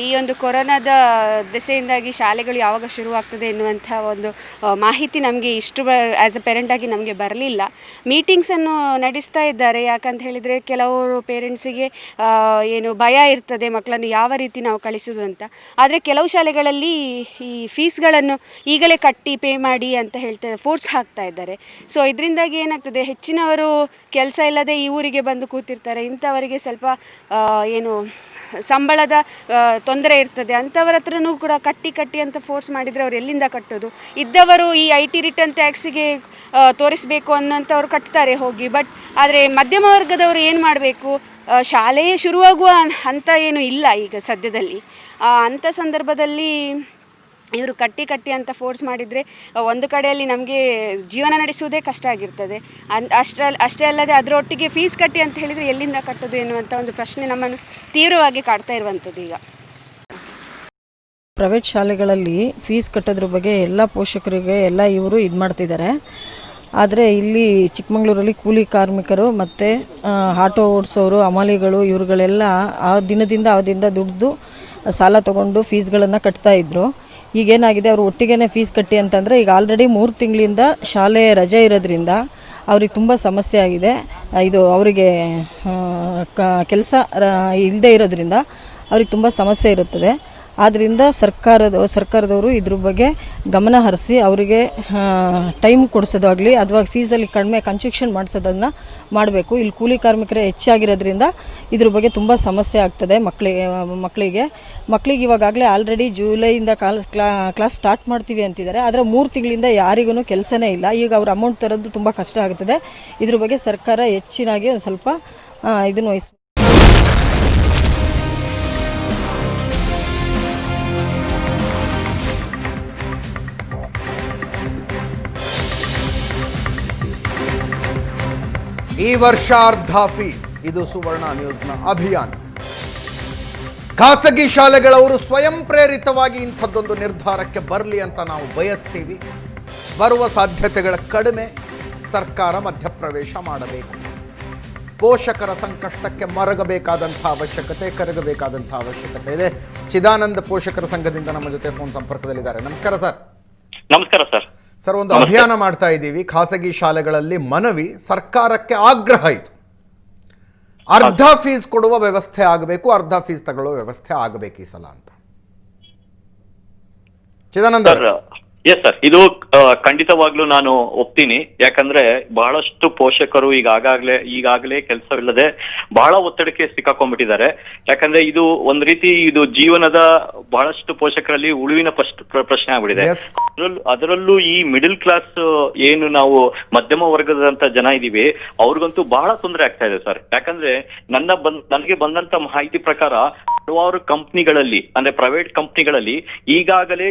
ಈ ಒಂದು ಕೊರೋನಾದ ದೆಸೆಯಿಂದಾಗಿ ಶಾಲೆಗಳು ಯಾವಾಗ ಶುರುವಾಗ್ತದೆ ಎನ್ನುವಂಥ ಒಂದು ಮಾಹಿತಿ ನಮಗೆ ಇಷ್ಟು ಆ್ಯಸ್ ಅ ಪೇರೆಂಟಾಗಿ ನಮಗೆ ಬರಲಿಲ್ಲ. ಮೀಟಿಂಗ್ಸನ್ನು ನಡೆಸ್ತಾ ಇದ್ದಾರೆ. ಯಾಕಂತ ಹೇಳಿದರೆ ಕೆಲವರು ಪೇರೆಂಟ್ಸಿಗೆ ಏನು ಭಯ ಇರ್ತದೆ ಮಕ್ಕಳನ್ನು ಯಾವ ರೀತಿ ನಾವು ಕಳಿಸೋದು ಅಂತ. ಆದರೆ ಕೆಲವು ಶಾಲೆಗಳಲ್ಲಿ ಈ ಫೀಸ್ಗಳನ್ನು ಈಗಲೇ ಕಟ್ಟಿ ಪೇ ಮಾಡಿ ಅಂತ ಹೇಳ್ತಾರೆ, ಫೋರ್ಸ್ ಹಾಕ್ತಾ ಇದ್ದಾರೆ. ಸೊ ಇದರಿಂದಾಗಿ ಏನಾಗ್ತದೆ, ಹೆಚ್ಚಿನವರು ಕೆಲಸ ಇಲ್ಲದೆ ಈ ಊರಿಗೆ ಬಂದು ಕೂತಿರ್ತಾರೆ. ಇಂಥವರಿಗೆ ಸ್ವಲ್ಪ ಏನು ಸಂಬಳದ ತೊಂದರೆ ಇರ್ತದೆ. ಅಂಥವ್ರ ಹತ್ರನೂ ಕೂಡ ಕಟ್ಟಿ ಅಂತ ಫೋರ್ಸ್ ಮಾಡಿದರೆ ಅವ್ರು ಎಲ್ಲಿಂದ ಕಟ್ಟೋದು? ಇದ್ದವರು ಈ IT ರಿಟರ್ನ್ ಟ್ಯಾಕ್ಸಿಗೆ ತೋರಿಸಬೇಕು ಅನ್ನೋಂಥವ್ರು ಕಟ್ತಾರೆ ಹೋಗಿ. ಬಟ್ ಆದರೆ ಮಧ್ಯಮ ವರ್ಗದವರು ಏನು ಮಾಡಬೇಕು? ಶಾಲೆಯೇ ಶುರುವಾಗುವ ಅಂತ ಏನು ಇಲ್ಲ ಈಗ ಸದ್ಯದಲ್ಲಿ. ಅಂಥ ಸಂದರ್ಭದಲ್ಲಿ ಇವರು ಕಟ್ಟಿ ಅಂತ ಫೋರ್ಸ್ ಮಾಡಿದರೆ ಒಂದು ಕಡೆಯಲ್ಲಿ ನಮಗೆ ಜೀವನ ನಡೆಸುವುದೇ ಕಷ್ಟ ಆಗಿರ್ತದೆ. ಅಷ್ಟೇ ಅಲ್ಲದೆ ಅದರೊಟ್ಟಿಗೆ ಫೀಸ್ ಕಟ್ಟಿ ಅಂತ ಹೇಳಿದರೆ ಎಲ್ಲಿಂದ ಕಟ್ಟೋದು ಎನ್ನುವಂಥ ಒಂದು ಪ್ರಶ್ನೆ ನಮ್ಮನ್ನು ತೀವ್ರವಾಗಿ ಕಾಡ್ತಾ ಇರುವಂಥದ್ದು. ಈಗ ಪ್ರೈವೇಟ್ ಶಾಲೆಗಳಲ್ಲಿ ಫೀಸ್ ಕಟ್ಟೋದ್ರ ಬಗ್ಗೆ ಎಲ್ಲ ಪೋಷಕರಿಗೆ ಎಲ್ಲ ಇವರು ಇದು ಮಾಡ್ತಿದ್ದಾರೆ. ಆದರೆ ಇಲ್ಲಿ ಚಿಕ್ಕಮಗಳೂರಲ್ಲಿ ಕೂಲಿ ಕಾರ್ಮಿಕರು ಮತ್ತು ಆಟೋ ಓಡಿಸೋರು, ಹಮಾಲಿಗಳು ಇವ್ರುಗಳೆಲ್ಲ ಆ ದಿನದಿಂದ ದುಡ್ದು ಸಾಲ ತೊಗೊಂಡು ಫೀಸ್ಗಳನ್ನು ಕಟ್ತಾಯಿದ್ರು. ಈಗೇನಾಗಿದೆ, ಅವರು ಒಟ್ಟಿಗೆ ಫೀಸ್ ಕಟ್ಟಿ ಅಂತಂದರೆ ಈಗ ಆಲ್ರೆಡಿ 3 ತಿಂಗಳಿಂದ ಶಾಲೆ ರಜೆ ಇರೋದ್ರಿಂದ ಅವ್ರಿಗೆ ತುಂಬ ಸಮಸ್ಯೆ ಆಗಿದೆ. ಇದು ಅವರಿಗೆ ಕೆಲಸ ಇಲ್ಲದೆ ಇರೋದ್ರಿಂದ ಅವ್ರಿಗೆ ತುಂಬ ಸಮಸ್ಯೆ ಇರುತ್ತದೆ. ಆದ್ದರಿಂದ ಸರ್ಕಾರದವರು ಇದ್ರ ಬಗ್ಗೆ ಗಮನ ಹರಿಸಿ ಅವರಿಗೆ ಟೈಮ್ ಕೊಡಿಸೋದಾಗಲಿ ಅಥವಾ ಫೀಸಲ್ಲಿ ಕಡಿಮೆ ಕನ್ಸೆಷನ್ ಮಾಡಿಸೋದನ್ನು ಮಾಡಬೇಕು. ಇಲ್ಲಿ ಕೂಲಿ ಕಾರ್ಮಿಕರೇ ಹೆಚ್ಚಾಗಿರೋದ್ರಿಂದ ಇದ್ರ ಬಗ್ಗೆ ತುಂಬ ಸಮಸ್ಯೆ ಆಗ್ತದೆ ಮಕ್ಕಳಿಗೆ ಇವಾಗಲೇ ಆಲ್ರೆಡಿ ಜುಲೈಯಿಂದ ಕ್ಲಾಸ್ ಸ್ಟಾರ್ಟ್ ಮಾಡ್ತೀವಿ ಅಂತಿದ್ದಾರೆ. ಆದರೆ 3 ತಿಂಗಳಿಂದ ಯಾರಿಗೂ ಕೆಲಸನೇ ಇಲ್ಲ. ಈಗ ಅವ್ರ ಅಮೌಂಟ್ ತರೋದು ತುಂಬ ಕಷ್ಟ ಆಗುತ್ತದೆ. ಇದ್ರ ಬಗ್ಗೆ ಸರ್ಕಾರ ಹೆಚ್ಚಿನಾಗಿ ಒಂದು ಸ್ವಲ್ಪ ಇದನ್ನು ವಹಿಸ್ಬೇಕು. ಈ ವರ್ಷ ಅರ್ಧ ಫೀಸ್, ಇದು ಸುವರ್ಣ ನ್ಯೂಸ್ನ ಅಭಿಯಾನ. ಖಾಸಗಿ ಶಾಲೆಗಳವರು ಸ್ವಯಂ ಪ್ರೇರಿತವಾಗಿ ಇಂಥದ್ದೊಂದು ನಿರ್ಧಾರಕ್ಕೆ ಬರಲಿ ಅಂತ ನಾವು ಬಯಸ್ತೀವಿ. ಬರುವ ಸಾಧ್ಯತೆಗಳ ಕಡಿಮೆ. ಸರ್ಕಾರ ಮಧ್ಯಪ್ರವೇಶ ಮಾಡಬೇಕು. ಪೋಷಕರ ಸಂಕಷ್ಟಕ್ಕೆ ಕರಗಬೇಕಾದಂಥ ಅವಶ್ಯಕತೆ ಇದೆ. ಚಿದಾನಂದ ಪೋಷಕರ ಸಂಘದಿಂದ ನಮ್ಮ ಜೊತೆ ಫೋನ್ ಸಂಪರ್ಕದಲ್ಲಿದ್ದಾರೆ. ನಮಸ್ಕಾರ ಸರ್. ನಮಸ್ಕಾರ ಸರ್. ಸರ್, ಒಂದು ಅಭಿಯಾನ ಮಾಡ್ತಾ ಇದ್ದೀವಿ. ಖಾಸಗಿ ಶಾಲೆಗಳಲ್ಲಿ ಮನವಿ, ಸರ್ಕಾರಕ್ಕೆ ಆಗ್ರಹ ಇದು. ಅರ್ಧ ಫೀಸ್ ಕೊಡುವ ವ್ಯವಸ್ಥೆ ಆಗಬೇಕು, ಅರ್ಧ ಫೀಸ್ ತಗೊಳ್ಳುವ ವ್ಯವಸ್ಥೆ ಆಗಬೇಕು ಈ ಸಲ ಅಂತ. ಚಿದಾನಂದ ಎಸ್ ಸರ್, ಇದು ಖಂಡಿತವಾಗ್ಲೂ ನಾನು ಒಪ್ತೀನಿ. ಯಾಕಂದ್ರೆ ಬಹಳಷ್ಟು ಪೋಷಕರು ಈಗಾಗಲೇ ಕೆಲಸವಿಲ್ಲದೆ ಬಹಳ ಒತ್ತಡಕ್ಕೆ ಸಿಕ್ಕಾಕೊಂಡ್ಬಿಟ್ಟಿದ್ದಾರೆ. ಯಾಕಂದ್ರೆ ಇದು ಒಂದ್ ರೀತಿ ಇದು ಜೀವನದ ಬಹಳಷ್ಟು ಪೋಷಕರಲ್ಲಿ ಉಳಿವಿನ ಪ್ರಶ್ನೆ ಆಗ್ಬಿಟ್ಟಿದೆ. ಅದರಲ್ಲೂ ಈ ಮಿಡಲ್ ಕ್ಲಾಸ್ ಏನು ನಾವು ಮಧ್ಯಮ ವರ್ಗದಂತ ಜನ ಇದೀವಿ, ಅವ್ರಿಗಂತೂ ಬಹಳ ತೊಂದರೆ ಆಗ್ತಾ ಇದೆ ಸರ್. ಯಾಕಂದ್ರೆ ನನಗೆ ಬಂದಂತ ಮಾಹಿತಿ ಪ್ರಕಾರ ಹಲವಾರು ಕಂಪ್ನಿಗಳಲ್ಲಿ, ಅಂದ್ರೆ ಪ್ರೈವೇಟ್ ಕಂಪ್ನಿಗಳಲ್ಲಿ ಈಗಾಗಲೇ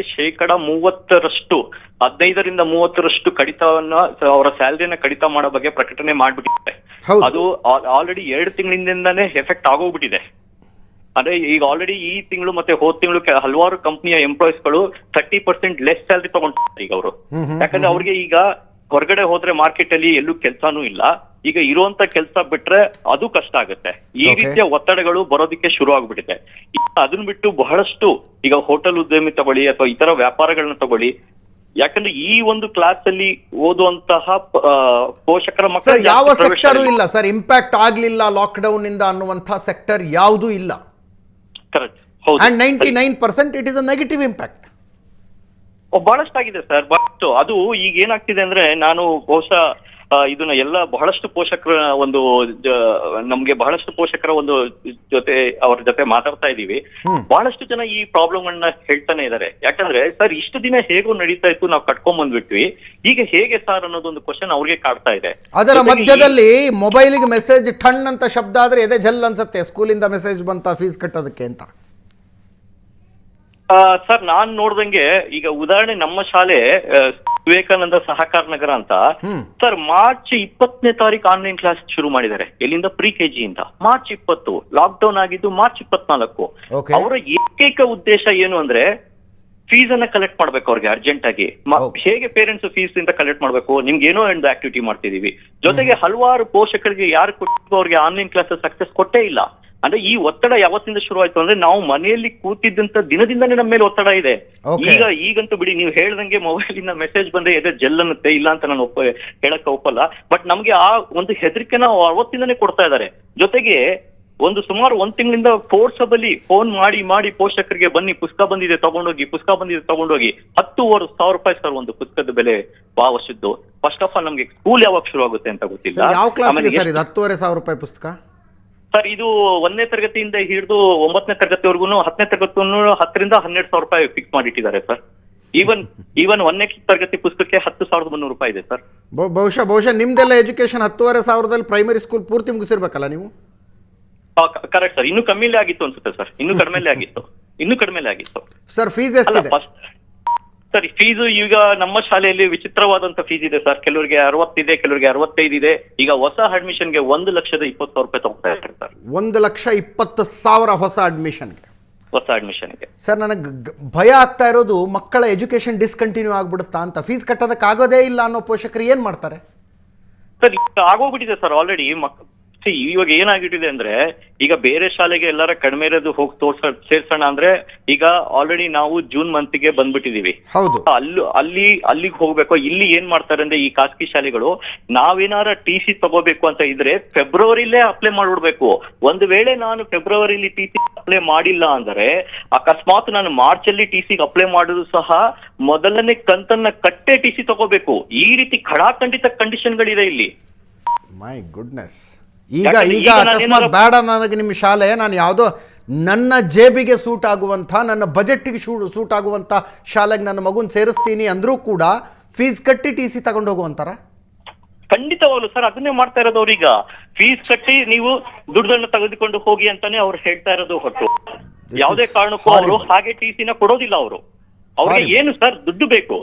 30% 15ರಿಂದ 30% ಕಡಿತವನ್ನ, ಅವರ ಸ್ಯಾಲರಿನ ಕಡಿತ ಮಾಡೋ ಬಗ್ಗೆ ಪ್ರಕಟಣೆ ಮಾಡ್ಬಿಟ್ಟಿದೆ. ಅದು ಆಲ್ರೆಡಿ 2 ತಿಂಗಳಿಂದಾನೇ ಎಫೆಕ್ಟ್ ಆಗೋಗ್ಬಿಟ್ಟಿದೆ. ಅಂದ್ರೆ ಈಗ ಆಲ್ರೆಡಿ ಈ ತಿಂಗಳು ಮತ್ತೆ ಹೋದ ತಿಂಗಳು ಹಲವಾರು ಕಂಪ್ನಿಯ ಎಂಪ್ಲಾಯೀಸ್ಗಳು 30% ಲೆಸ್ ಸ್ಯಾಲರಿ ತಗೊಂಡಿದ್ದಾರೆ ಈಗ ಅವರು. ಯಾಕಂದ್ರೆ ಅವ್ರಿಗೆ ಈಗ ಹೊರಗಡೆ ಹೋದ್ರೆ ಮಾರ್ಕೆಟ್ ಅಲ್ಲಿ ಎಲ್ಲೂ ಕೆಲ್ಸಾನೂ ಇಲ್ಲ. ಈಗ ಇರುವಂತ ಕೆಲಸ ಬಿಟ್ರೆ ಅದು ಕಷ್ಟ ಆಗುತ್ತೆ. ಈ ರೀತಿಯ ಒತ್ತಡಗಳು ಬರೋದಕ್ಕೆ ಶುರು ಆಗ್ಬಿಟ್ಟಿದೆ. ಅದನ್ನ ಬಿಟ್ಟು ಬಹಳಷ್ಟು ಈಗ ಹೋಟೆಲ್ ಉದ್ಯಮಿ ತಗೊಳ್ಳಿ ಅಥವಾ ಇತರ ವ್ಯಾಪಾರಗಳನ್ನ ತಗೊಳ್ಳಿ, ಯಾಕಂದ್ರೆ ಈ ಒಂದು ಕ್ಲಾಸ್ ಅಲ್ಲಿ ಓದುವಂತಹ ಪೋಷಕರ ಮಕ್ಕಳು ಯಾವ ಸೆಕ್ಟರ್ ಇಲ್ಲ ಸರ್, ಇಂಪ್ಯಾಕ್ಟ್ ಆಗ್ಲಿಲ್ಲ ಲಾಕ್ ಡೌನ್ ಇಂದ ಅನ್ನುವಂತ ಸೆಕ್ಟರ್ ಯಾವುದೂ ಇಲ್ಲ. ಕರೆಕ್ಟ್, ಹೌದು. 99% it is a negative impact. ಬಹಳಷ್ಟಾಗಿದೆ ಸರ್. ಬಟ್ ಅದು ಈಗ ಏನಾಗ್ತಿದೆ ಅಂದ್ರೆ, ನಾನು ಬಹುಶಃ ಇದನ್ನ ಎಲ್ಲ ಬಹಳಷ್ಟು ಪೋಷಕರ ಒಂದು ಅವ್ರ ಜೊತೆ ಮಾತಾಡ್ತಾ ಇದೀವಿ. ಬಹಳಷ್ಟು ಜನ ಈ ಪ್ರಾಬ್ಲಮ್ ಅನ್ನ ಹೇಳ್ತಾನೆ ಇದಾರೆ. ಯಾಕಂದ್ರೆ ಸರ್, ಇಷ್ಟು ದಿನ ಹೇಗೋ ನಡೀತಾ ಇತ್ತು, ನಾವು ಕಟ್ಕೊಂಡ್ ಬಂದ್ಬಿಟ್ವಿ, ಈಗ ಹೇಗೆ ಸರ್ ಅನ್ನೋದೊಂದು ಕ್ವಶನ್ ಅವ್ರಿಗೆ ಕಾಡ್ತಾ ಇದೆ. ಅದರ ಮಧ್ಯದಲ್ಲಿ ಮೊಬೈಲ್ಗೆ ಮೆಸೇಜ್ ಟಣ್ ಅಂತ ಶಬ್ದ ಆದ್ರೆ ಎದೆ ಜಲ್ ಅನ್ಸತ್ತೆ, ಸ್ಕೂಲಿಂದ ಮೆಸೇಜ್ ಬಂತ ಫೀಸ್ ಕಟ್ಟೋದಕ್ಕೆ ಅಂತ. ಸರ್, ನಾನ್ ನೋಡ್ದಂಗೆ ಈಗ ಉದಾಹರಣೆ ನಮ್ಮ ಶಾಲೆ ವಿವೇಕಾನಂದ ಸಹಕಾರ ನಗರ ಅಂತ ಸರ್, ಮಾರ್ಚ್ 20ನೇ ತಾರೀಕು ಆನ್ಲೈನ್ ಕ್ಲಾಸ್ ಶುರು ಮಾಡಿದ್ದಾರೆ. ಎಲ್ಲಿಂದ? ಪ್ರಿ KG ಇಂದ. ಮಾರ್ಚ್ 20, ಲಾಕ್ ಡೌನ್ ಆಗಿದ್ದು ಮಾರ್ಚ್ 24. ಅವರ ಏಕೈಕ ಉದ್ದೇಶ ಏನು ಅಂದ್ರೆ, ಫೀಸ್ ಅನ್ನ ಕಲೆಕ್ಟ್ ಮಾಡ್ಬೇಕು ಅವ್ರಿಗೆ ಅರ್ಜೆಂಟ್ ಆಗಿ. ಹೇಗೆ ಪೇರೆಂಟ್ಸ್ ಫೀಸ್ ಇಂದ ಕಲೆಕ್ಟ್ ಮಾಡ್ಬೇಕು, ನಿಮ್ಗೆ ಏನೋ ಒಂದು ಆಕ್ಟಿವಿಟಿ ಮಾಡ್ತಿದೀವಿ. ಜೊತೆಗೆ ಹಲವಾರು ಪೋಷಕರಿಗೆ ಯಾರು ಕೊಟ್ಟು ಅವ್ರಿಗೆ ಆನ್ಲೈನ್ ಕ್ಲಾಸ್ ಸಕ್ಸಸ್ ಕೊಟ್ಟೇ ಇಲ್ಲ. ಅಂದ್ರೆ ಈ ಒತ್ತಡ ಯಾವತ್ತಿಂದ ಶುರು ಆಯ್ತು ಅಂದ್ರೆ ನಾವು ಮನೆಯಲ್ಲಿ ಕೂತಿದ್ದಂತ ದಿನದಿಂದಾನೇ ನಮ್ಮ ಮೇಲೆ ಒತ್ತಡ ಇದೆ. ಈಗಂತೂ ಬಿಡಿ, ನೀವು ಹೇಳ್ದಂಗೆ ಮೊಬೈಲ್ ಇಂದ ಮೆಸೇಜ್ ಬಂದ್ರೆ ಎದೆ ಜಲ್ ಅನ್ನುತ್ತೆ, ಇಲ್ಲ ಅಂತ ನಾನು ಹೇಳಕ್ ಒಪ್ಪಲ್ಲ. ಬಟ್ ನಮ್ಗೆ ಆ ಒಂದು ಹೆದರಿಕೆನ ಅವತ್ತಿಂದನೇ ಕೊಡ್ತಾ ಇದ್ದಾರೆ. ಜೊತೆಗೆ ಸುಮಾರು 1 ತಿಂಗಳಿಂದ ಫೋರ್ಸಬಲಿ ಫೋನ್ ಮಾಡಿ ಪೋಷಕರಿಗೆ ಬನ್ನಿ ಪುಸ್ತಕ ಬಂದಿದೆ ತಗೊಂಡೋಗಿ 10,500 ರೂಪಾಯಿ ಸರ್ ಒಂದು ಪುಸ್ತಕದ ಬೆಲೆ ವರ್ಷದ್ದು. ಫಸ್ಟ್ ಆಫ್ ಆಲ್ ನಮ್ಗೆ ಸ್ಕೂಲ್ ಯಾವಾಗ ಶುರು ಆಗುತ್ತೆ ಅಂತ ಗೊತ್ತಿಲ್ಲ. ಯಾವ ಕ್ಲಾಸ್ಗೆ ಸರ್ ಇದು 10,500 ರೂಪಾಯಿ ಪುಸ್ತಕ? ಸರ್ ಇದು 1ನೇ ತರಗತಿಯಿಂದ ಹಿಡಿದು 9ನೇ ತರಗತಿವರೆಗೂ 10ನೇ ತರಗತಿ 10,000 ರಿಂದ 12,000 ರೂಪಾಯಿ ಫಿಕ್ಸ್ ಮಾಡಿಟ್ಟಿದ್ದಾರೆ ಸರ್. ಈವನ್ 1ನೇ ತರಗತಿ ಪುಸ್ತಕಕ್ಕೆ 10,300 ರೂಪಾಯಿ ಇದೆ ಸರ್. ಬಹುಶಃ ನಿಮ್ದೆಲ್ಲ ಎಜುಕೇಶನ್ 10,500 ಪ್ರೈಮರಿ ಸ್ಕೂಲ್ ಪೂರ್ತಿ ಮುಗಿಸಿರ್ಬೇಕಲ್ಲ ನೀವು? Correct sir. ಇನ್ನೂ ಕಮ್ಮಿಲೇ ಆಗಿತ್ತು ಅನ್ಸುತ್ತೆ ಸರ್. ಇನ್ನೂ ಕಡಿಮೆಲೇ ಆಗಿತ್ತು ಸರ್. ಫೀಸ್ ಎಷ್ಟಿದೆ ಸರ್? ಫೀಸು ಈಗ ನಮ್ಮ ಶಾಲೆಯಲ್ಲಿ ವಿಚಿತ್ರವಾದಂತ ಫೀಸ್ ಇದೆ ಸರ್. ಕೆಲವರಿಗೆ 60 ಇದೆ, ಕೆಲವರಿಗೆ 65 ಇದೆ. ಈಗ ಹೊಸ ಅಡ್ಮಿಷನ್ಗೆ 1,20,000 ರೂಪಾಯಿ ತಗೊಳ್ತಾ ಇದ್ದಾರೆ ಸರ್. 1,20,000 ಹೊಸ ಅಡ್ಮಿಷನ್ಗೆ. ಸರ್, ನನಗೆ ಭಯ ಆಗ್ತಾ ಇರೋದು ಮಕ್ಕಳ ಎಜುಕೇಶನ್ ಡಿಸ್ಕಂಟಿನ್ಯೂ ಆಗ್ಬಿಡುತ್ತಾ ಅಂತ. ಫೀಸ್ ಕಟ್ಟೋದಕ್ಕಾಗೋದೇ ಇಲ್ಲ ಅನ್ನೋ ಪೋಷಕರು ಏನ್ ಮಾಡ್ತಾರೆ ಸರ್? ಈಗ ಆಗೋಗ್ಬಿಟ್ಟಿದೆ ಸರ್ ಆಲ್ರೆಡಿ. ಇವಾಗ ಏನಾಗಿಟ್ಟಿದೆ ಅಂದ್ರೆ, ಈಗ ಬೇರೆ ಶಾಲೆಗೆ ಎಲ್ಲಾರ ಕಡಿಮೆ ಇರೋದು ಹೋಗಿ ಸೇರ್ಸೋಣ ಅಂದ್ರೆ ಈಗ ಆಲ್ರೆಡಿ ನಾವು ಜೂನ್ ಮಂತ್ಗೆ ಬಂದ್ಬಿಟ್ಟಿದೀವಿ. ಹೌದು. ಅಲ್ಲಿಗೆ ಹೋಗ್ಬೇಕು. ಇಲ್ಲಿ ಏನ್ ಮಾಡ್ತಾರೆ ಅಂದ್ರೆ ಈ ಖಾಸಗಿ ಶಾಲೆಗಳು, ನಾವೇನಾರ TC ತಗೋಬೇಕು ಅಂತ ಇದ್ರೆ ಫೆಬ್ರವರಿಲೇ ಅಪ್ಲೈ ಮಾಡ್ಬಿಡ್ಬೇಕು. ಒಂದು ವೇಳೆ ನಾನು ಫೆಬ್ರವರಿಲಿ TC ಅಪ್ಲೈ ಮಾಡಿಲ್ಲ ಅಂದ್ರೆ ಅಕಸ್ಮಾತ್ ನಾನು ಮಾರ್ಚ್ ಅಲ್ಲಿ TC ಅಪ್ಲೈ ಮಾಡೋದು ಸಹ ಮೊದಲನೇ ಕಂತನ್ನ ಕಟ್ಟೆ TC ತಗೋಬೇಕು. ಈ ರೀತಿ ಖಡಾಖಂಡಿತ ಕಂಡೀಷನ್ಗಳಿದೆ ಇಲ್ಲಿ. My goodness. ಈಗ ಅಕಸ್ಮಾತ್ ಬೇಡ ನನಗೆ ನಿಮ್ಮ ಶಾಲೆ, ನಾನು ಯಾವುದೋ ನನ್ನ ಜೇಬಿಗೆ ಸೂಟ್ ಆಗುವಂಥ, ನನ್ನ ಬಜೆಟ್ಗೆ ಸೂಟ್ ಆಗುವಂಥ ಶಾಲೆಗೆ ನನ್ನ ಮಗುನ ಸೇರಿಸ್ತೀನಿ ಅಂದರೂ ಕೂಡ ಫೀಸ್ ಕಟ್ಟಿ TC ತಗೊಂಡು ಹೋಗುವಂತಾರ? ಖಂಡಿತವಾಗ್ಲು ಸರ್, ಅದನ್ನೇ ಮಾಡ್ತಾ ಇರೋದು ಅವ್ರೀಗ. ಫೀಸ್ ಕಟ್ಟಿ ನೀವು ದುಡ್ಡನ್ನು ತೆಗೆದುಕೊಂಡು ಹೋಗಿ ಅಂತಾನೆ ಅವ್ರು ಹೇಳ್ತಾ ಇರೋದು ಹೊರತು ಯಾವುದೇ ಕಾರಣಕ್ಕೂ ಅವರು ಹಾಗೆ TCನ ಕೊಡೋದಿಲ್ಲ. ಅವ್ರಿಗೆ ಏನು ಸರ್, ದುಡ್ಡು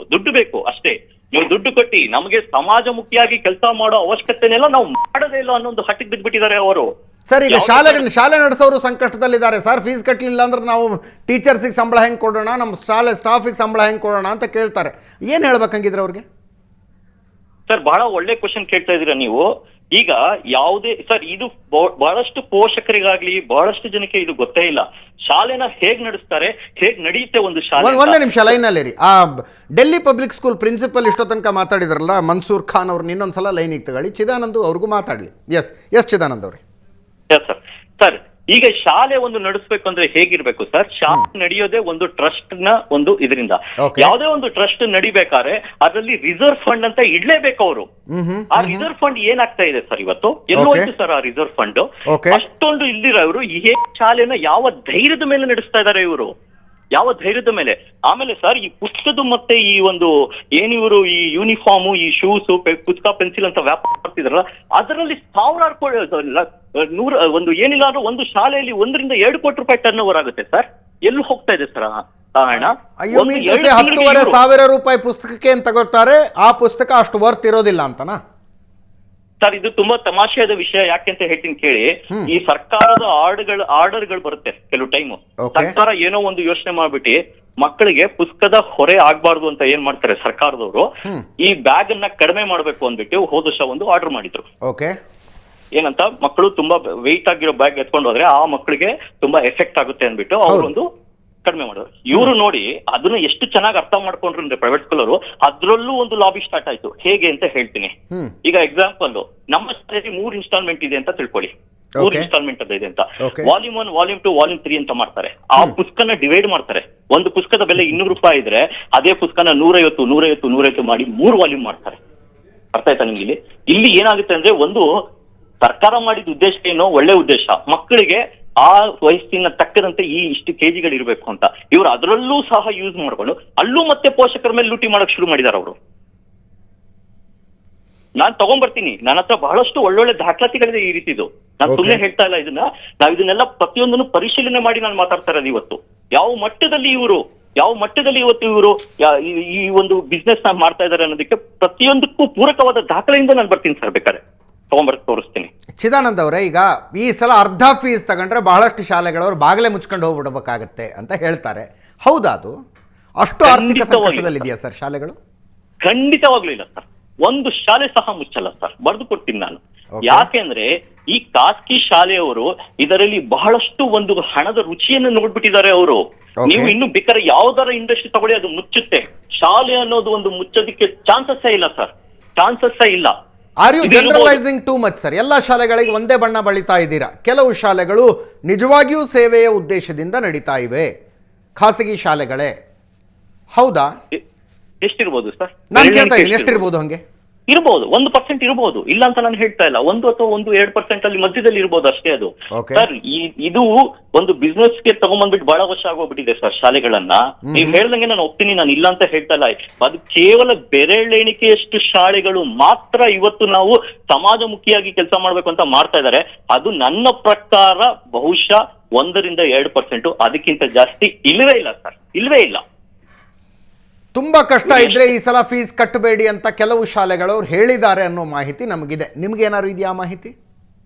ಬೇಕು ಅಷ್ಟೇ. ನೀವು ದುಡ್ಡು ಕೊಟ್ಟಿ ನಮಗೆ ಸಮಾಜಮುಖಿಯಾಗಿ ಕೆಲಸ ಮಾಡೋ ಅವಶ್ಯಕತೆನೆಲ್ಲ ನಾವು ಮಾಡೋದೇ ಇಲ್ಲ ಅನ್ನೋ ಒಂದು ಹಟ್ಟಿಗೆ ಬಿದ್ದುಬಿಟ್ಟಿದ್ದಾರೆ ಅವರು. ಸರ್, ಈಗ ಶಾಲೆ ನಡೆಸೋರು ಸಂಕಷ್ಟದಲ್ಲಿದ್ದಾರೆ ಸರ್. ಫೀಸ್ ಕಟ್ಟಲಿಲ್ಲ ಅಂದ್ರೆ ನಾವು ಟೀಚರ್ಸಿಗೆ ಸಂಬಳ ಹೆಂಗೆ ಕೊಡೋಣ, ನಮ್ಮ ಶಾಲೆ ಸ್ಟಾಫಿಗೆ ಸಂಬಳ ಹೆಂಗೆ ಕೊಡೋಣ ಅಂತ ಕೇಳ್ತಾರೆ. ಏನು ಹೇಳ್ಬೇಕಂಗಿದ್ರೆ ಅವ್ರಿಗೆ? ಸರ್, ಬಹಳ ಒಳ್ಳೆ ಕ್ವಶನ್ ಕೇಳ್ತಾ ಇದೀರ ನೀವು. ಈಗ ಯಾವುದೇ ಸರ್, ಇದು ಬಹಳಷ್ಟು ಪೋಷಕರಿಗಾಗ್ಲಿ ಬಹಳಷ್ಟು ಜನಕ್ಕೆ ಇದು ಗೊತ್ತೇ ಇಲ್ಲ. ಶಾಲೆನ ಹೇಗ್ ನಡೆಸ್ತಾರೆ, ಹೇಗ್ ನಡೆಯುತ್ತೆ ಒಂದು ಶಾಲೆ. ಒಂದೇ ನಿಮಿಷ ಲೈನಲ್ಲಿ ರೀ. ಡೆಲ್ಲಿ ಪಬ್ಲಿಕ್ ಸ್ಕೂಲ್ ಪ್ರಿನ್ಸಿಪಲ್ ಇಷ್ಟೋ ತನಕ ಮಾತಾಡಿದ್ರಲ್ಲ ಮನ್ಸೂರ್ ಖಾನ್ ಅವ್ರನ್ನ ಇನ್ನೊಂದ್ಸಲ ಲೈನಿಗೆ ತಗೊಳ್ಳಿ. ಚಿದಾನಂದ್ ಅವ್ರಿಗೂ ಮಾತಾಡ್ಲಿ. ಎಸ್ ಚಿದಾನಂದ್ ಅವ್ರಿ. Yes sir. ಈಗ ಶಾಲೆ ಒಂದು ನಡೆಸಬೇಕು ಅಂದ್ರೆ ಹೇಗಿರ್ಬೇಕು ಸರ್? ಶಾಲೆ ನಡೆಯೋದೇ ಒಂದು ಟ್ರಸ್ಟ್ ನ ಒಂದು ಇದರಿಂದ. ಯಾವುದೇ ಒಂದು ಟ್ರಸ್ಟ್ ನಡಿಬೇಕಾದ್ರೆ ಅದರಲ್ಲಿ ರಿಸರ್ವ್ ಫಂಡ್ ಅಂತ ಇಡ್ಲೇಬೇಕು ಅವರು. ಆ ರಿಸರ್ವ್ ಫಂಡ್ ಏನಾಗ್ತಾ ಇದೆ ಸರ್ ಇವತ್ತು? ಎಲ್ಲೋಯ್ತು ಸರ್ ಆ ರಿಸರ್ವ್ ಫಂಡ್? ಅಷ್ಟೊಂದು ಇಲ್ದಿರೋರು ಈ ಶಾಲೆನ ಯಾವ ಧೈರ್ಯದ ಮೇಲೆ ನಡೆಸ್ತಾ ಇದ್ದಾರೆ ಇವರು? ಯಾವ ಧೈರ್ಯದ ಮೇಲೆ? ಆಮೇಲೆ ಸರ್, ಈ ಪುಸ್ತಕದ ಮತ್ತೆ ಈ ಒಂದು ಏನಿವರು ಈ ಯೂನಿಫಾರ್ಮು, ಈ ಶೂಸ್, ಪುಸ್ತಕ, ಪೆನ್ಸಿಲ್ ಅಂತ ವ್ಯಾಪಾರ ಮಾಡ್ತಿದಾರಲ್ಲ, ಅದರಲ್ಲಿ ಒಂದು ಏನಿಲ್ಲ ಅಂದ್ರೆ ಒಂದು ಶಾಲೆಯಲ್ಲಿ 1-2 ಕೋಟಿ ರೂಪಾಯಿ ಟರ್ನ್ ಓವರ್ ಆಗುತ್ತೆ ಸರ್. ಎಲ್ಲಿ ಹೋಗ್ತಾ ಇದೆ ಸರ್ ಕಾರಣ? 10,500 ರೂಪಾಯಿ ಪುಸ್ತಕಕ್ಕೆ ಏನ್ ತಗೋತಾರೆ? ಆ ಪುಸ್ತಕ ಅಷ್ಟು ವರ್ತ್ ಇರೋದಿಲ್ಲ ಅಂತನಾ ಸರ್? ಇದು ತುಂಬಾ ತಮಾಷೆಯಾದ ವಿಷಯ. ಯಾಕೆಂತ ಹೇಳ್ತೀನಿ ಕೇಳಿ. ಈ ಸರ್ಕಾರದ ಆರ್ಡರ್ಗಳು ಬರುತ್ತೆ ಕೆಲವು ಟೈಮು. ಸರ್ಕಾರ ಏನೋ ಒಂದು ಯೋಚನೆ ಮಾಡ್ಬಿಟ್ಟು ಮಕ್ಕಳಿಗೆ ಪುಸ್ತಕದ ಹೊರೆ ಆಗ್ಬಾರ್ದು ಅಂತ ಏನ್ ಮಾಡ್ತಾರೆ ಸರ್ಕಾರದವರು, ಈ ಬ್ಯಾಗ್ ಅನ್ನ ಕಡಿಮೆ ಮಾಡ್ಬೇಕು ಅಂದ್ಬಿಟ್ಟು ಹೋದ ವರ್ಷ ಒಂದು ಆರ್ಡರ್ ಮಾಡಿದ್ರು. ಏನಂತ, ಮಕ್ಕಳು ತುಂಬಾ ವೆಯ್ಟ್ ಆಗಿರೋ ಬ್ಯಾಗ್ ಎತ್ಕೊಂಡು ಹೋದ್ರೆ ಆ ಮಕ್ಕಳಿಗೆ ತುಂಬಾ ಎಫೆಕ್ಟ್ ಆಗುತ್ತೆ ಅಂದ್ಬಿಟ್ಟು ಅವರೊಂದು ಕಡಿಮೆ ಮಾಡೋರು. ಇವರು ನೋಡಿ ಅದನ್ನ ಎಷ್ಟು ಚೆನ್ನಾಗಿ ಅರ್ಥ ಮಾಡ್ಕೊಂಡ್ರು ಅಂದ್ರೆ ಪ್ರೈವೇಟ್ ಸ್ಕೂಲ್ ಅವರು, ಅದ್ರಲ್ಲೂ ಒಂದು ಲಾಬಿ ಸ್ಟಾರ್ಟ್ ಆಯ್ತು. ಹೇಗೆ ಅಂತ ಹೇಳ್ತೀನಿ. ಈಗ ಎಕ್ಸಾಂಪಲ್, ನಮ್ಮ ಶಾಲೆಯಲ್ಲಿ 3 ಇನ್ಸ್ಟಾಲ್ಮೆಂಟ್ ಇದೆ ಅಂತ ತಿಳ್ಕೊಳ್ಳಿ. 3 ಇನ್ಸ್ಟಾಲ್ಮೆಂಟ್ ಅಂತ ಇದೆ ಅಂತ. ವಾಲ್ಯೂಮ್ 1, ವಾಲ್ಯೂಮ್ 2, ವಾಲ್ಯೂಮ್ 3 ಅಂತ ಮಾಡ್ತಾರೆ. ಆ ಪುಸ್ತಕನ ಡಿವೈಡ್ ಮಾಡ್ತಾರೆ. ಒಂದು ಪುಸ್ತಕದ ಬೆಲೆ 200 ರೂಪಾಯಿ ಇದ್ರೆ ಅದೇ ಪುಸ್ತಕನ 150 ಮಾಡಿ 3 ವಾಲ್ಯೂಮ್ ಮಾಡ್ತಾರೆ. ಅರ್ಥ ಆಯ್ತಾ ನಿಮ್ಗೆ? ಇಲ್ಲಿ ಏನಾಗುತ್ತೆ ಅಂದ್ರೆ, ಒಂದು ಸರ್ಕಾರ ಮಾಡಿದ ಉದ್ದೇಶ ಏನೋ ಒಳ್ಳೆ ಉದ್ದೇಶ, ಮಕ್ಕಳಿಗೆ ಆ ವಯಸ್ಸಿನ ತಕ್ಕದಂತೆ ಇಷ್ಟು ಕೆಜಿಗಳು ಇರಬೇಕು ಅಂತ. ಇವರು ಅದರಲ್ಲೂ ಸಹ ಯೂಸ್ ಮಾಡ್ಕೊಂಡು ಅಲ್ಲೂ ಮತ್ತೆ ಪೋಷಕರ ಮೇಲೆ ಲೂಟಿ ಮಾಡಕ್ ಶುರು ಮಾಡಿದಾರೆ ಅವರು. ನಾನ್ ತಗೊಂಡ್ಬರ್ತೀನಿ, ನನ್ನ ಹತ್ರ ಬಹಳಷ್ಟು ಒಳ್ಳೊಳ್ಳೆ ದಾಖಲಾತಿಗಳಿದೆ ಈ ರೀತಿದು. ನಾನು ಸುಮ್ಮನೆ ಹೇಳ್ತಾ ಇಲ್ಲ ಇದನ್ನ. ನಾವ್ ಇದನ್ನೆಲ್ಲ ಪ್ರತಿಯೊಂದನ್ನು ಪರಿಶೀಲನೆ ಮಾಡಿ ನಾನು ಮಾತಾಡ್ತಾ ಇರೋದು ಇವತ್ತು. ಯಾವ ಮಟ್ಟದಲ್ಲಿ ಇವತ್ತು ಇವರು ಈ ಒಂದು ಬಿಸ್ನೆಸ್ ನ ಮಾಡ್ತಾ ಇದಾರೆ ಅನ್ನೋದಕ್ಕೆ ಪ್ರತಿಯೊಂದಕ್ಕೂ ಪೂರಕವಾದ ದಾಖಲೆಯಿಂದ ನಾನು ಬರ್ತೀನಿ ಸರ್. ಬೇಕಾದ್ರೆ ತೋರಿಸ್ತೀನಿ. ಚಿದಾನಂದ್ ಅವರೇ, ಈಗ ಈ ಸಲ ಅರ್ಧ ಫೀಸ್ ತಗೊಂಡ್ರೆ ಬಹಳಷ್ಟು ಶಾಲೆಗಳವರು ಬಾಗಿಲೇ ಮುಚ್ಕೊಂಡು ಹೋಗ್ಬಿಡ್ಬೇಕಾಗತ್ತೆ ಅಂತ ಹೇಳ್ತಾರೆ. ಹೌದಾ? ಅದು ಅಷ್ಟು ಆರ್ಥಿಕ ಸಂಕಷ್ಟದಲ್ಲಿದೆಯಾ ಸರ್ ಶಾಲೆಗಳು? ಖಂಡಿತವಾಗ್ಲೂ ಇಲ್ಲ ಸರ್. ಒಂದು ಶಾಲೆ ಸಹ ಮುಚ್ಚಲ್ಲ ಸರ್. ಬರೆದು ಕೊಡ್ತೀನಿ ನಾನು. ಯಾಕೆಂದ್ರೆ ಈ ಖಾಸಗಿ ಶಾಲೆಯವರು ಇದರಲ್ಲಿ ಬಹಳಷ್ಟು ಒಂದು ಹಣದ ರುಚಿಯನ್ನು ನೋಡ್ಬಿಟ್ಟಿದ್ದಾರೆ ಅವರು. ನೀವು ಇನ್ನು ಬೇಕಾದ್ರೆ ಯಾವ್ದಾರ ಇಂಡಸ್ಟ್ರಿ ತಗೊಳ್ಳಿ, ಅದು ಮುಚ್ಚುತ್ತೆ. ಶಾಲೆ ಅನ್ನೋದು ಒಂದು ಮುಚ್ಚೋದಕ್ಕೆ ಚಾನ್ಸಸ್ ಇಲ್ಲ ಸರ್, ಚಾನ್ಸಸ್ ಇಲ್ಲ. Are you generalising too much sir? ಎಲ್ಲ ಶಾಲೆಗಳಿಗೆ ಒಂದೇ ಬಣ್ಣ ಬಳಿತಾ ಇದ್ದೀರಾ. ಕೆಲವು ಶಾಲೆಗಳು ನಿಜವಾಗಿಯೂ ಸೇವೆಯ ಉದ್ದೇಶದಿಂದ ನಡೀತಾ ಇವೆ, ಖಾಸಗಿ ಶಾಲೆಗಳೇ, ಹೌದಾ? ಎಷ್ಟಿರ್ಬೋದು ಸರ್? ನಾನು ಕೇಳ್ತಾ ಇದ್ದೀನಿ, ಎಷ್ಟಿರ್ಬೋದು? ಹಂಗೆ ಇರಬಹುದು, 1% ಇರಬಹುದು, ಇಲ್ಲ ಅಂತ ನಾನು ಹೇಳ್ತಾ ಇಲ್ಲ. 1 ಅಥವಾ 2% ಅಲ್ಲಿ ಮಧ್ಯದಲ್ಲಿ ಇರಬಹುದು ಅಷ್ಟೇ ಅದು. ಸರ್ ಇದು ಒಂದು ಬಿಸ್ನೆಸ್ ಗೆ ತಗೊಂಡ್ಬಂದ್ಬಿಟ್ಟು ಬಹಳ ವರ್ಷ ಆಗೋಗ್ಬಿಟ್ಟಿದೆ ಸರ್ ಶಾಲೆಗಳನ್ನ. ನೀವ್ ಹೇಳ್ದಂಗೆ ನಾನು ಒಪ್ತೀನಿ, ನಾನು ಇಲ್ಲ ಅಂತ ಹೇಳ್ತಾ ಇಲ್ಲ. ಅದು ಕೇವಲ ಬೆರಳೆಣಿಕೆಯಷ್ಟು ಶಾಲೆಗಳು ಮಾತ್ರ ಇವತ್ತು ನಾವು ಸಮಾಜಮುಖಿಯಾಗಿ ಕೆಲಸ ಮಾಡ್ಬೇಕು ಅಂತ ಮಾಡ್ತಾ ಇದ್ದಾರೆ. ಅದು ನನ್ನ ಪ್ರಕಾರ ಬಹುಶಃ 1-2%, ಅದಕ್ಕಿಂತ ಜಾಸ್ತಿ ಇಲ್ಲವೇ ಇಲ್ಲ ಸರ್, ಇಲ್ಲವೇ ಇಲ್ಲ. ತುಂಬಾ ಕಷ್ಟ ಇದ್ರೆ ಈ ಸಲ ಫೀಸ್ ಕಟ್ಟಬೇಡಿ ಅಂತ ಕೆಲವು ಶಾಲೆಗಳು ಹೇಳಿದ್ದಾರೆ ಅನ್ನೋ ಮಾಹಿತಿ ನಮಗಿದೆ. ನಿಮ್ಗೆ ಏನಾದ್ರು ಇದೆಯಾ ಮಾಹಿತಿ?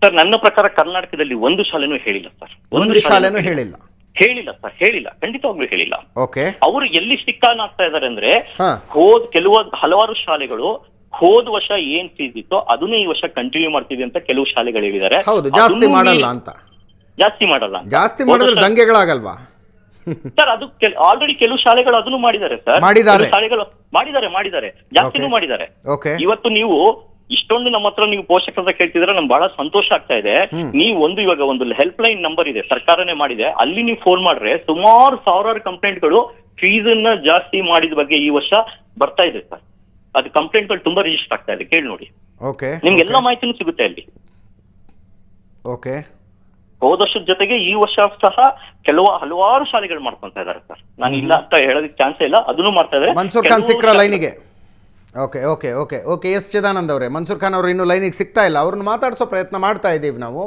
ಸರ್ ನನ್ನ ಪ್ರಕಾರ ಕರ್ನಾಟಕದಲ್ಲಿ ಒಂದು ಶಾಲೆನೂ ಹೇಳಿಲ್ಲ ಸರ್, ಒಂದು ಶಾಲೆನೂ ಹೇಳಿಲ್ಲ ಸರ್, ಹೇಳಿಲ್ಲ, ಖಂಡಿತವಾಗ್ಲೂ ಹೇಳಿಲ್ಲ. ಓಕೆ, ಅವರು ಎಲ್ಲಿ ಸ್ಟಿಕ್ಕಾನ್ ಆಗ್ತಾ ಇದಾರೆ ಅಂದ್ರೆ, ಹಾ, ಹಲವಾರು ಶಾಲೆಗಳು ಹೋದ ವರ್ಷ ಏನ್ ಫೀಸ್ ಇತ್ತೋ ಅದನ್ನೇ ಈ ವರ್ಷ ಕಂಟಿನ್ಯೂ ಮಾಡ್ತೀವಿ ಅಂತ ಕೆಲವು ಶಾಲೆಗಳು ಹೇಳಿದ್ದಾರೆ. ಹೌದು, ಜಾಸ್ತಿ ಮಾಡಲ್ಲ ಅಂತ. ಜಾಸ್ತಿ ಮಾಡಲ್ಲ, ಜಾಸ್ತಿ ಮಾಡಿದ್ರೆ ದಂಗೆಗಳಾಗಲ್ವಾ ಸರ್? ಅದು ಆಲ್ರೆಡಿ ಕೆಲವು ಶಾಲೆಗಳು ಅದನ್ನು ಮಾಡಿದ್ದಾರೆ ಸರ್, ಶಾಲೆಗಳು ಮಾಡಿದ್ದಾರೆ, ಜಾಸ್ತಿನೂ ಮಾಡಿದ್ದಾರೆ. ಇವತ್ತು ನೀವು ಇಷ್ಟೊಂದು ನಮ್ಮ ಹತ್ರ ನೀವು ಪೋಷಕರ ಕೇಳ್ತಿದ್ರೆ ನಮ್ಗೆ ಬಹಳ ಸಂತೋಷ ಆಗ್ತಾ ಇದೆ. ನೀವು ಇವಾಗ ಒಂದು ಹೆಲ್ಪ್ ಲೈನ್ ನಂಬರ್ ಇದೆ, ಸರ್ಕಾರನೇ ಮಾಡಿದೆ, ಅಲ್ಲಿ ನೀವು ಫೋನ್ ಮಾಡ್ರೆ ಸುಮಾರು ಸಾವಿರಾರು ಕಂಪ್ಲೇಂಟ್ಗಳು ಫೀಸ್ ಅನ್ನ ಜಾಸ್ತಿ ಮಾಡಿದ ಬಗ್ಗೆ ಈ ವರ್ಷ ಬರ್ತಾ ಇದೆ ಸರ್. ಅದು ಕಂಪ್ಲೇಂಟ್ಗಳು ತುಂಬಾ ರಿಜಿಸ್ಟರ್ ಆಗ್ತಾ ಇದೆ, ಕೇಳಿ ನೋಡಿ, ನಿಮ್ಗೆಲ್ಲ ಮಾಹಿತಿನೂ ಸಿಗುತ್ತೆ ಅಲ್ಲಿ. ಹೋದ ವರ್ಷದ ಜೊತೆಗೆ ಈ ವರ್ಷ ಸಹ ಹಲವಾರು ಶಾಲೆಗಳು ಮಾಡ್ಕೊಂತ ಇದಾರೆ ಸರ್. ನಾನು ಇಲ್ಲ ಅಂತ ಹೇಳೋದಕ್ಕೆ ಚಾನ್ಸ್ ಇಲ್ಲ, ಅದನ್ನು ಮಾಡ್ತಾ ಇದ್ದಾರೆ. ಮನ್ಸೂರ್ ಖಾನ್ ಸಿಕ್ರ ಲೈನಿಗೆ? ಓಕೆ ಎಸ್ ಚಿದಾನಂದ್ ಅವರೇ, ಮನ್ಸೂರ್ ಖಾನ್ ಅವರು ಇನ್ನೂ ಲೈನಿಗೆ ಸಿಗ್ತಾ ಇಲ್ಲ, ಅವ್ರನ್ನ ಮಾತಾಡಿಸೋ ಪ್ರಯತ್ನ ಮಾಡ್ತಾ ಇದ್ದೀವಿ ನಾವು.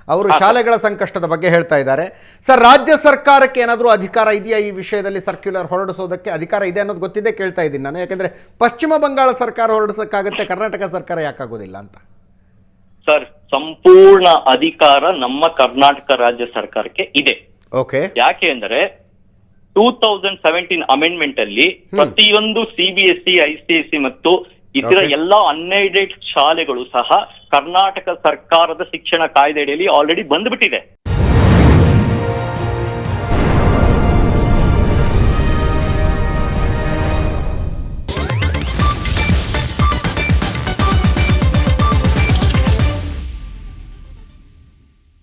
ಅವರು ಶಾಲೆಗಳ ಸಂಕಷ್ಟದ ಬಗ್ಗೆ ಹೇಳ್ತಾ ಇದ್ದಾರೆ. ಸರ್, ರಾಜ್ಯ ಸರ್ಕಾರಕ್ಕೆ ಏನಾದರೂ ಅಧಿಕಾರ ಇದೆಯಾ ಈ ವಿಷಯದಲ್ಲಿ? ಸರ್ಕ್ಯುಲರ್ ಹೊರಡಿಸೋದಕ್ಕೆ ಅಧಿಕಾರ ಇದೆ ಅನ್ನೋದು ಗೊತ್ತಿದೆ, ಕೇಳ್ತಾ ಇದ್ದೀನಿ ನಾನು. ಯಾಕೆಂದ್ರೆ ಪಶ್ಚಿಮ ಬಂಗಾಳ ಸರ್ಕಾರ ಹೊರಡಿಸೋಕ್ಕಾಗುತ್ತೆ, ಕರ್ನಾಟಕ ಸರ್ಕಾರ ಯಾಕಾಗೋದಿಲ್ಲ ಅಂತ? ಸರ್, ಸಂಪೂರ್ಣ ಅಧಿಕಾರ ನಮ್ಮ ಕರ್ನಾಟಕ ರಾಜ್ಯ ಸರ್ಕಾರಕ್ಕೆ ಇದೆ. ಯಾಕೆ ಅಂದರೆ 2017 ಅಮೆಂಡ್ಮೆಂಟ್ ಅಲ್ಲಿ ಪ್ರತಿಯೊಂದು CBSE, ICSE ಮತ್ತು ಇತರ ಎಲ್ಲ ಅನ್ಎಡೆಡ್ ಶಾಲೆಗಳು ಸಹ ಕರ್ನಾಟಕ ಸರ್ಕಾರದ ಶಿಕ್ಷಣ ಕಾಯ್ದೆ ಅಡಿಯಲ್ಲಿ ಆಲ್ರೆಡಿ ಬಂದ್ಬಿಟ್ಟಿದೆ.